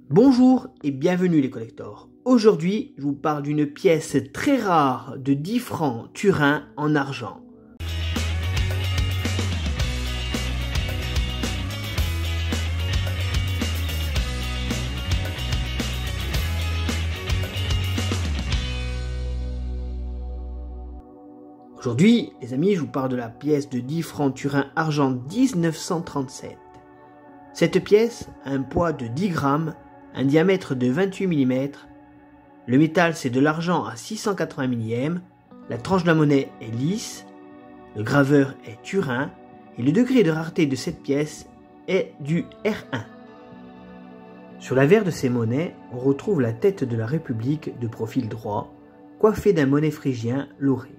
Bonjour et bienvenue les collectors. Aujourd'hui, je vous parle d'une pièce très rare de 10 francs Turin en argent. Aujourd'hui, les amis, je vous parle de la pièce de 10 francs Turin argent 1937. Cette pièce a un poids de 10 grammes, un diamètre de 28 mm, le métal c'est de l'argent à 680 millième, la tranche de la monnaie est lisse, le graveur est Turin et le degré de rareté de cette pièce est du R1. Sur l'avers de ces monnaies, on retrouve la tête de la République de profil droit, coiffée d'un bonnet phrygien lauré.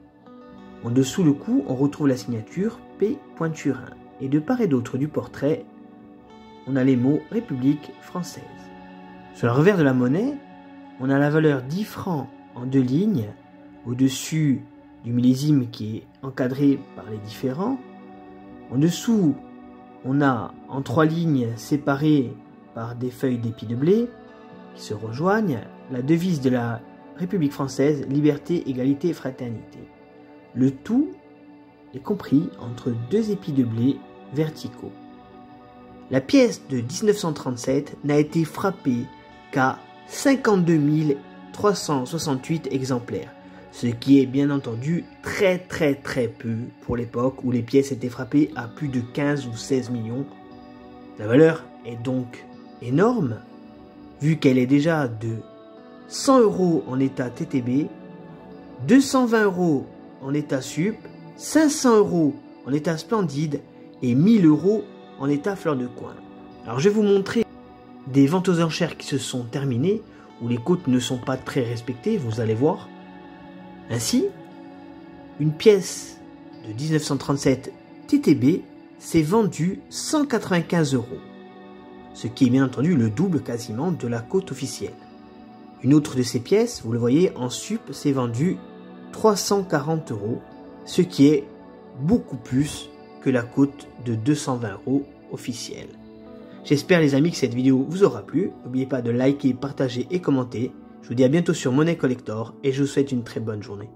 En dessous le cou, on retrouve la signature P. Turin et de part et d'autre du portrait, on a les mots République française. Sur le revers de la monnaie, on a la valeur 10 francs en 2 lignes, au-dessus du millésime qui est encadré par les différents. En dessous, on a en 3 lignes séparées par des feuilles d'épi de blé qui se rejoignent, la devise de la République française, liberté, égalité, fraternité. Le tout est compris entre 2 épis de blé verticaux. La pièce de 1937 n'a été frappée qu'à 52 368 exemplaires, ce qui est bien entendu très peu pour l'époque où les pièces étaient frappées à plus de 15 ou 16 millions. La valeur est donc énorme, vu qu'elle est déjà de 100 € en état TTB, 220 € en état sup, 500 € en état splendide et 1000 € en état fleur de coin. Alors je vais vous montrer des ventes aux enchères qui se sont terminées, où les cotes ne sont pas très respectées, vous allez voir. Ainsi, une pièce de 1937 TTB s'est vendue 195 €, ce qui est bien entendu le double quasiment de la cote officielle. Une autre de ces pièces, vous le voyez, en sup s'est vendue 340 €, ce qui est beaucoup plus que la cote de 220 € officielle. J'espère les amis que cette vidéo vous aura plu. N'oubliez pas de liker, partager et commenter. Je vous dis à bientôt sur Monnaie Collector et je vous souhaite une très bonne journée.